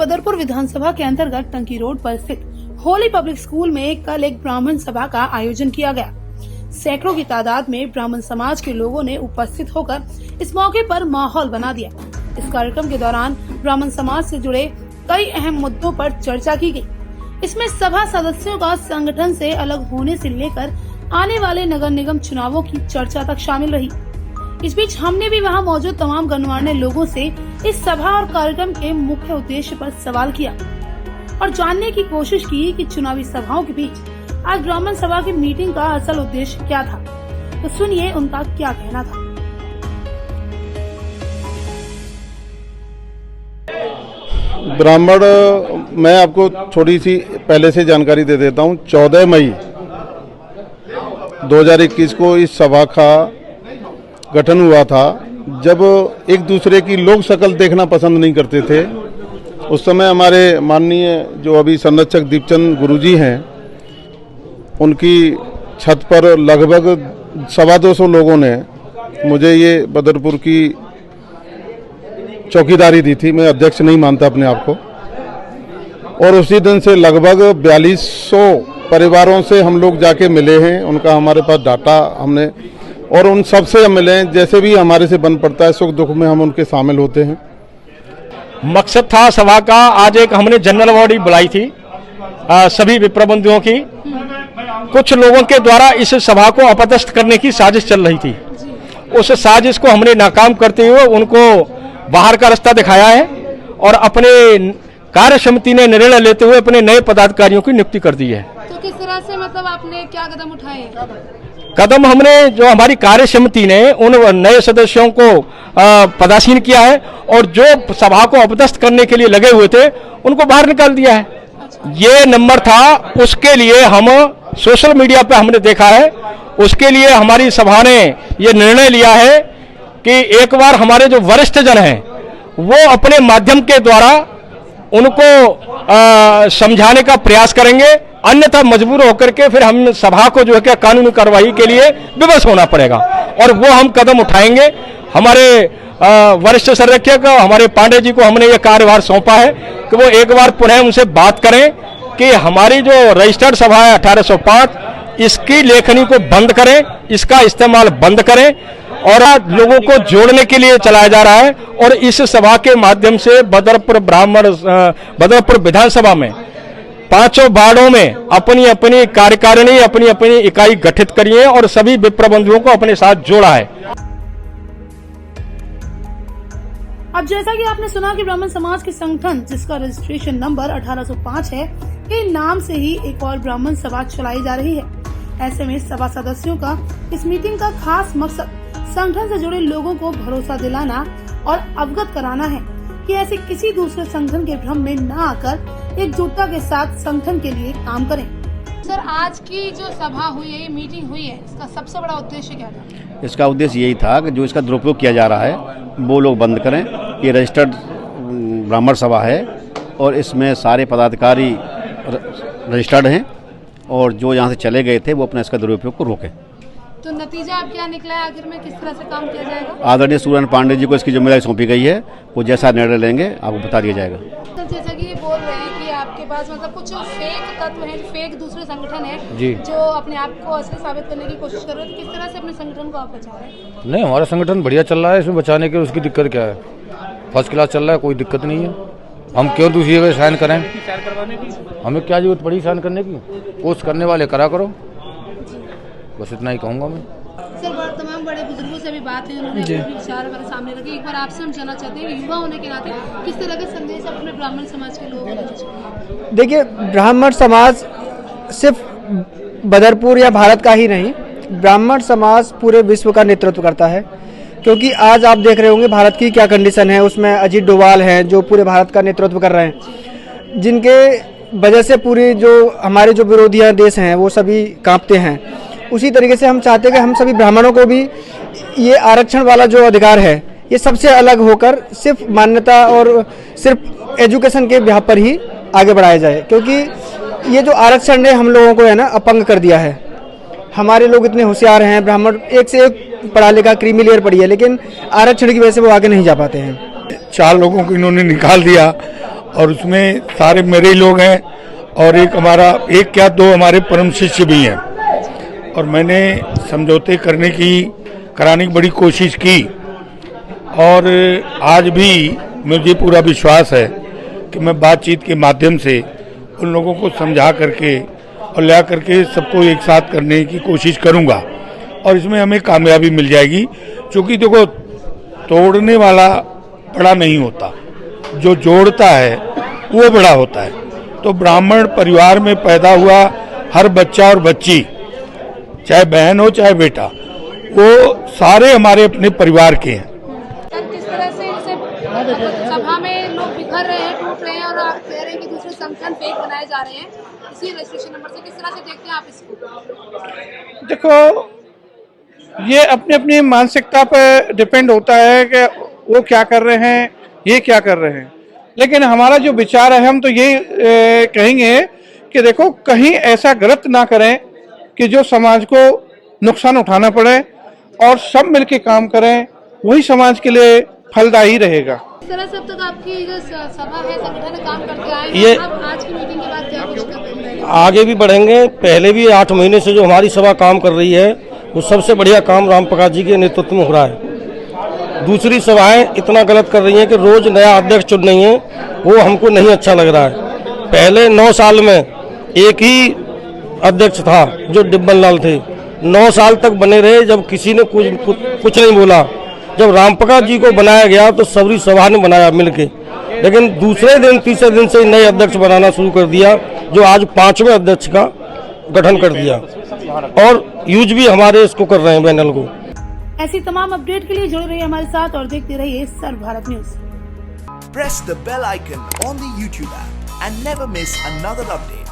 बदरपुर विधानसभा के अंतर्गत टंकी रोड पर स्थित होली पब्लिक स्कूल में कल एक ब्राह्मण सभा का आयोजन किया गया। सैकड़ों की तादाद में ब्राह्मण समाज के लोगों ने उपस्थित होकर इस मौके पर माहौल बना दिया। इस कार्यक्रम के दौरान ब्राह्मण समाज से जुड़े कई अहम मुद्दों पर चर्चा की गई। इसमें सभा सदस्यों का संगठन से अलग होने से लेकर आने वाले नगर निगम चुनावों की चर्चा तक शामिल रही। इस बीच हमने भी वहां मौजूद तमाम गणमान्य लोगों से इस सभा और कार्यक्रम के मुख्य उद्देश्य पर सवाल किया और जानने की कोशिश की कि चुनावी सभाओं के बीच आज ब्राह्मण सभा की मीटिंग का असल उद्देश्य क्या था। तो सुनिए उनका क्या कहना था। ब्राह्मण, मैं आपको थोड़ी सी पहले से जानकारी दे देता हूं। 14 मई 2021 को इस सभा का गठन हुआ था, जब एक दूसरे की लोक शक्ल देखना पसंद नहीं करते थे। उस समय हमारे माननीय जो अभी संरक्षक दीपचंद गुरुजी हैं, उनकी छत पर लगभग 225 लोगों ने मुझे ये बदरपुर की चौकीदारी दी थी। मैं अध्यक्ष नहीं मानता अपने आप को। और उसी दिन से लगभग 4200 परिवारों से हम लोग जाके मिले हैं। उनका हमारे पास डाटा हमने, और उन सब से हम मिले हैं। जैसे भी हमारे से बन पड़ता है, सुख दुख में हम उनके शामिल होते हैं। मकसद था सभा का, आज एक हमने जनरल बॉडी बुलाई थी सभी विप्रबंधियों की। कुछ लोगों के द्वारा इस सभा को अपदस्थ करने की साजिश चल रही थी। उस साजिश को हमने नाकाम करते हुए उनको बाहर का रास्ता दिखाया है और अपने कार्य समिति ने निर्णय लेते हुए अपने नए पदाधिकारियों की नियुक्ति कर दी है। तो किस तरह से मतलब आपने क्या कदम उठाए? कदम हमने जो हमारी कार्य समिति ने उन नए सदस्यों को पदासीन किया है और जो सभा को अपदस्थ करने के लिए लगे हुए थे उनको बाहर निकाल दिया है। ये नंबर था, उसके लिए हम सोशल मीडिया पे हमने देखा है। उसके लिए हमारी सभा ने ये निर्णय लिया है कि एक बार हमारे जो वरिष्ठ जन हैं वो अपने माध्यम के द्वारा उनको समझाने का प्रयास करेंगे, अन्यथा मजबूर होकर के फिर हम सभा को जो है क्या कानूनी कार्रवाई के लिए विवश होना पड़ेगा और वो हम कदम उठाएंगे। हमारे वरिष्ठ संरक्षक हमारे पांडे जी को हमने ये कार्यभार सौंपा है कि वो एक बार पुनः उनसे बात करें कि हमारी जो रजिस्टर्ड सभा है 1805, इसकी लेखनी को बंद करें, इसका इस्तेमाल बंद करें और लोगों को जोड़ने के लिए चलाया जा रहा है। और इस सभा के माध्यम से बदरपुर विधानसभा में 5 वार्डों में अपनी अपनी कार्यकारिणी, अपनी अपनी इकाई गठित करी है और सभी विप्रबंधियों को अपने साथ जोड़ा है। अब जैसा कि आपने सुना कि ब्राह्मण समाज के संगठन, जिसका रजिस्ट्रेशन नंबर 1805 है, के नाम से ही एक और ब्राह्मण सभा चलाई जा रही है। ऐसे में सभा सदस्यों का इस मीटिंग का खास मकसद संगठन से जुड़े लोगों को भरोसा दिलाना और अवगत कराना है कि ऐसे किसी दूसरे संगठन के भ्रम में न आकर एकजुटता के साथ संगठन के लिए काम करें। सर, आज की जो सभा हुई है, ये मीटिंग हुई है, इसका सबसे बड़ा उद्देश्य क्या था? इसका उद्देश्य यही था कि जो इसका दुरुपयोग किया जा रहा है वो लोग बंद करें। ये रजिस्टर्ड ब्राह्मण सभा है और इसमें सारे पदाधिकारी रजिस्टर्ड हैं और जो यहाँ से चले गए थे वो अपना इसका दुरुपयोग को रोकें। तो नतीजा अब क्या निकला है? आखिर में किस तरह से काम किया जाएगा? आदरणीय सूरन पांडे जी को इसकी जिम्मेदारी सौंपी गई है। वो जैसा निर्णय लेंगे आपको बता दिया जाएगा। तो जैसा कि ये बोल रहे हैं कि आपके पास मतलब कुछ फेक तत्व हैं, फेक दूसरे संगठन है जी, जो अपने आप को असली साबित करने की कोशिश कर रहे हैं। तो किस तरह से अपने संगठन को आप बचा रहे हैं? नहीं, हमारा संगठन बढ़िया चल रहा है। इसमें बचाने के उसकी दिक्कत क्या है? फर्स्ट क्लास चल रहा है, कोई दिक्कत नहीं है। हम क्यों दूसरी जगह साइन करें? हमें क्या जरूरत पड़ी साइन करने की? पोस्ट करने वाले करा करो, बस इतना ही कहूँगा मैं। सर, तमाम बड़े बुजुर्गों से भी बात है, उन्होंने अपने विचार हमारे सामने रखे। एक बार आपसे हम जानना चाहते हैं कि युवा होने के नाते किस तरह का संदेश अपने ब्राह्मण समाज के लोगों को? देखिए, ब्राह्मण समाज सिर्फ बदरपुर या भारत का ही नहीं, ब्राह्मण समाज पूरे विश्व का नेतृत्व करता है। क्योंकि आज आप देख रहे होंगे भारत की क्या कंडीशन है। उसमें अजीत डोभाल हैं जो पूरे भारत का नेतृत्व कर रहे हैं, जिनके वजह से पूरी जो हमारे जो विरोधी देश हैं वो सभी कांपते हैं। उसी तरीके से हम चाहते हैं कि हम सभी ब्राह्मणों को भी ये आरक्षण वाला जो अधिकार है ये सबसे अलग होकर सिर्फ मान्यता और सिर्फ एजुकेशन के बिहाफ पर ही आगे बढ़ाया जाए। क्योंकि ये जो आरक्षण ने हम लोगों को है ना अपंग कर दिया है। हमारे लोग इतने होशियार हैं, ब्राह्मण एक से एक पढ़ा लिखा क्रीमी लेयर पढ़ी है, लेकिन आरक्षण की वजह से वो आगे नहीं जा पाते हैं। 4 लोगों को इन्होंने निकाल दिया और उसमें सारे मेरे ही लोग हैं और एक क्या दो हमारे परम शिष्य भी हैं। और मैंने समझौते कराने की बड़ी कोशिश की और आज भी मुझे पूरा विश्वास है कि मैं बातचीत के माध्यम से उन लोगों को समझा करके और ला करके सबको एक साथ करने की कोशिश करूंगा और इसमें हमें कामयाबी मिल जाएगी। क्योंकि देखो, तोड़ने वाला बड़ा नहीं होता, जो जोड़ता है वो बड़ा होता है। तो ब्राह्मण परिवार में पैदा हुआ हर बच्चा और बच्ची, चाहे बहन हो चाहे बेटा, वो सारे हमारे अपने परिवार के हैं। सर, किस तरह से जैसे सभा में लोग बिखर रहे हैं, टूट रहे हैं और आप कह रहे हैं कि दूसरे संगठन फेक बनाए जा रहे हैं इसी रजिस्ट्रेशन नंबर से, किस तरह से देखते हैं आप इसको? देखो, ये अपनी अपनी मानसिकता पर डिपेंड होता है कि वो क्या कर रहे हैं, ये क्या कर रहे हैं। लेकिन हमारा जो विचार है, हम तो ये कहेंगे कि देखो, कहीं ऐसा गलत ना करें कि जो समाज को नुकसान उठाना पड़े और सब मिलके काम करें, वही समाज के लिए फलदायी रहेगा। इस तरह से अब तक आपकी जो सभा है, संगठन काम करके आए ये हैं, अब आज की मीटिंग के बाद क्या कुछ कर रहे हैं? आगे भी बढ़ेंगे। पहले भी 8 महीने से जो हमारी सभा काम कर रही है, वो सबसे बढ़िया काम राम प्रकाश जी के नेतृत्व में हो रहा है। दूसरी सभाएं इतना गलत कर रही हैं कि रोज नया अध्यक्ष चुन रही हैं, वो हमको नहीं अच्छा लग रहा है। पहले 9 साल में एक ही अध्यक्ष था जो डिब्बन लाल थे, 9 साल तक बने रहे, जब किसी ने कुछ नहीं बोला। जब राम प्रकाश जी को बनाया गया तो सबरी सभा ने बनाया मिलके, लेकिन दूसरे दिन तीसरे दिन से नए अध्यक्ष बनाना शुरू कर दिया, जो आज 5वें अध्यक्ष का गठन कर दिया और यूज भी हमारे इसको कर रहे हैं पैनल को। ऐसी तमाम अपडेट के लिए जुड़े रहिए हमारे साथ और देखते रहिए Sarv Bharat News. Press the bell icon on the YouTube app and never miss another update.